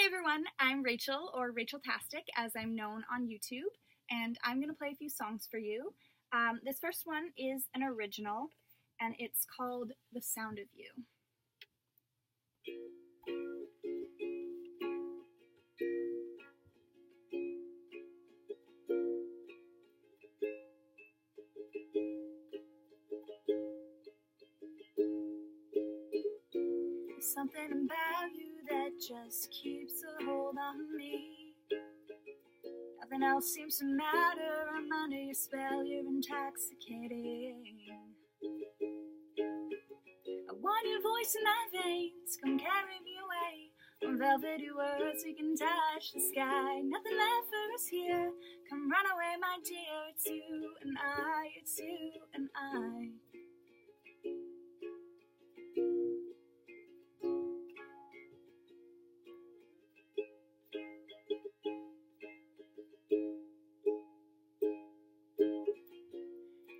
Hey everyone, I'm Rachel, or RachelisNotTastik as I'm known on YouTube, and I'm going to play a few songs for you. This first one is an original, and it's called The Sound of You. There's something about you that just keeps a hold on me. Nothing else seems to matter, I'm under your spell, you're intoxicating. I want your voice in my veins, come carry me away. On velvety words we can touch the sky. Nothing left for us here, come run away my dear. It's you and I, it's you and I.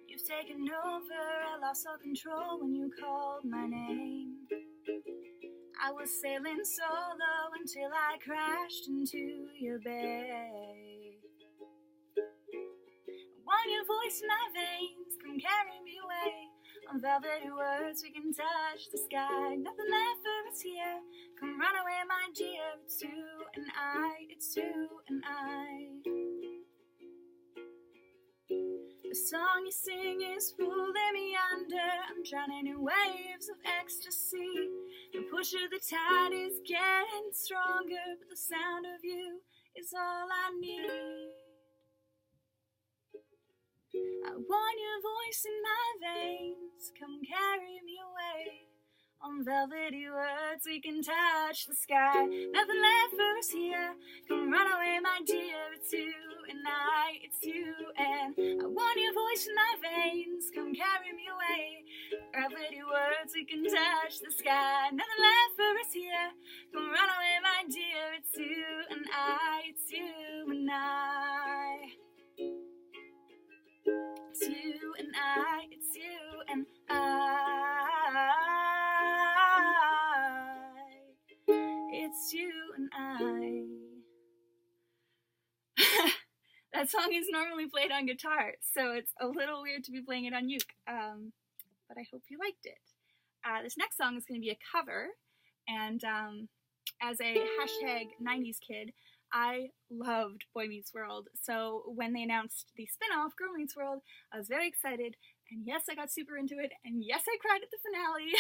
You've taken over, I lost all control when you called my name. I was sailing solo until I crashed into your bay. I want your voice in my veins, come carry me away. On velvety words we can touch the sky. Nothing left for us here, come run away my dear. It's you and I, it's you and I. The song you sing is pulling me under. I'm drowning in waves of ecstasy. The push of the tide is getting stronger, but the sound of you is all I need. I want your voice in my veins, come carry me away. On velvety words we can touch the sky. Nothing left for us here, come run away my dear. It's you and I, it's you and I want your voice in my veins, come carry me away. Velvety words we can touch the sky. Nothing left for us here, come run away my dear. It's you and I, it's you and I. It's you and I, it's you and I. It's you and I. That song is normally played on guitar, so it's a little weird to be playing it on uke, but I hope you liked it. This next song is going to be a cover, and as a hashtag 90s kid, I loved Boy Meets World, so when they announced the spin-off, Girl Meets World, I was very excited, and yes, I got super into it, and yes, I cried at the finale,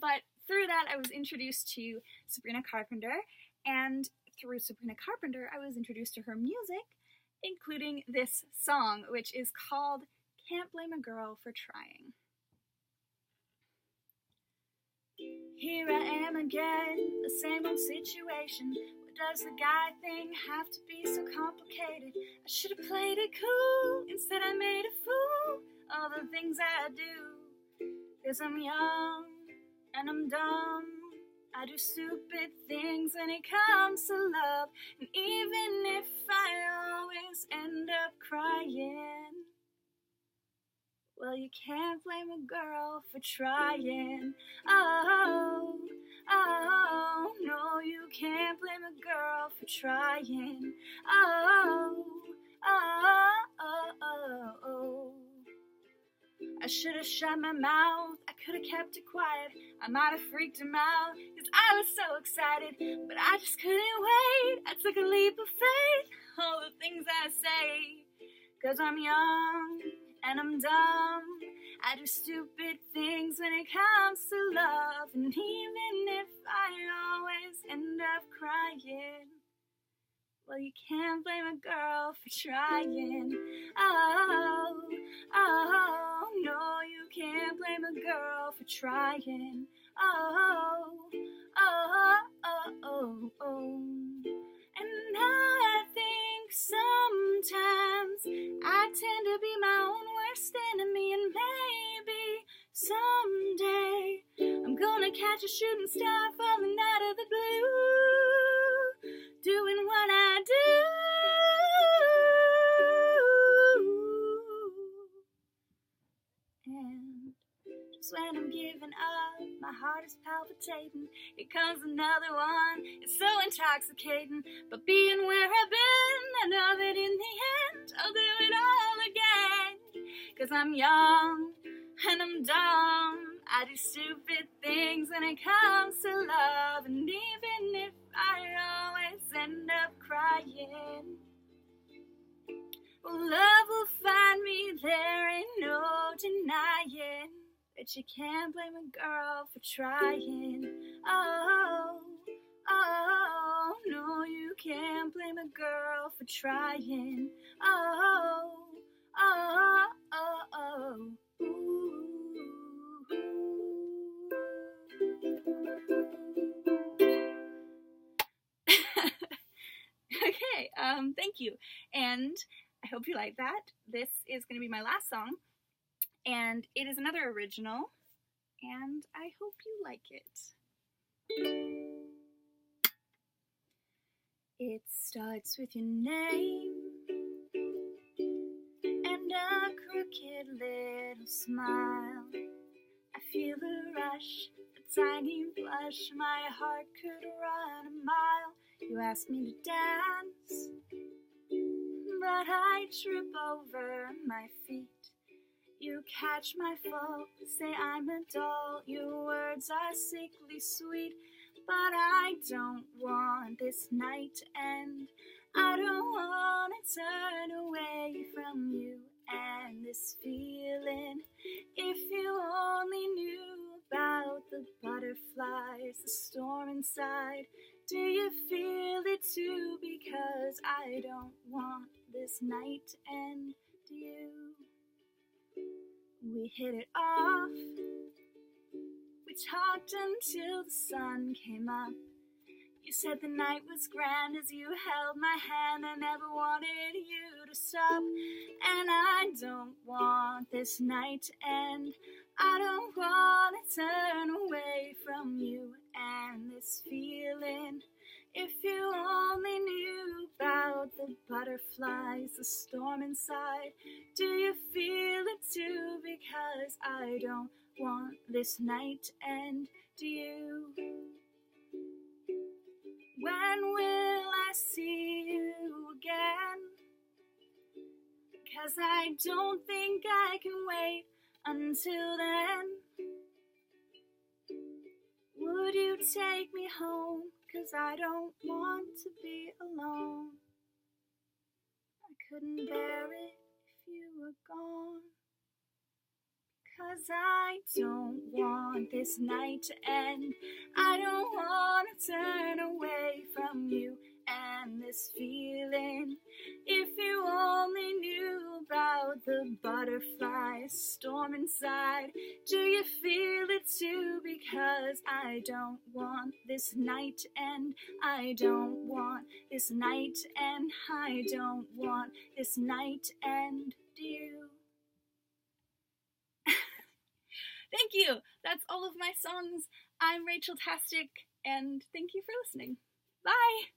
but through that, I was introduced to Sabrina Carpenter, and through Sabrina Carpenter, I was introduced to her music, including this song, which is called Can't Blame a Girl for Trying. Here I am again, the same old situation. What does the guy thing have to be so complicated? I should have played it cool, instead I made a fool. All the things I do, 'cause I'm young and I'm dumb. I do stupid things when it comes to love, and even if I always end up crying, well, you can't blame a girl for trying. Oh, oh, no, you can't blame a girl for trying. Oh, oh, oh, oh, oh. I should have shut my mouth, I could have kept it quiet. I might have freaked him out, 'cause I was so excited, but I just couldn't wait. I took a leap of faith, all the things I say, 'cause I'm young and I'm dumb. I do stupid things when it comes to love, and even if I always end up crying, well, you can't blame a girl for trying. Oh, oh, no, you can't blame a girl for trying. Oh, oh, oh, oh, oh. And I think sometimes I tend to be my own worst enemy, and maybe someday I'm gonna catch a shooting star falling out of the blue, doing what I do. And just when I'm giving up, my heart is palpitating. Here comes another one. It's so intoxicating, but being where I've been, I know that in the end I'll do it all again. 'Cause I'm young and I'm dumb, I do stupid things when it comes to love, and even if I always end up crying, well, love will find me, there ain't no denying that you can't blame a girl for trying. Oh, oh, no, you can't blame a girl for trying. Oh, oh, oh, oh, ooh. Okay, thank you, and I hope you like that. This is going to be my last song, and it is another original, and I hope you like it. It starts with your name and a crooked little smile. I feel the rush, a tiny blush, my heart could run a mile. You ask me to dance, but I trip over my feet. You catch my fall, say I'm a doll. Your words are sickly sweet, but I don't want this night to end. I don't want to turn away from you and this feeling. If you only knew about the butterflies, the storm inside. Do you feel it too? Because I don't want this night to end. Do you? We hit it off. We talked until the sun came up. You said the night was grand as you held my hand. I never wanted you to stop. And I don't want this night to end. I don't want to turn away from you and this feeling. If you only knew about the butterflies, the storm inside. Do you feel it too? Because I don't want this night to end. Do you? When will I see you again? 'Cause I don't think I can wait until then. Would you take me home? 'Cause I don't want to be alone. I couldn't bear it if you were gone. 'Cause I don't want this night to end. I don't want to turn away from you and this feeling. If you only knew about the butterflies, storm inside. Do you feel it too? Because I don't want this night to end. I don't want this night to end. I don't want this night to end. Do you? Thank you. That's all of my songs. I'm RachelisNotTastik, and thank you for listening. Bye.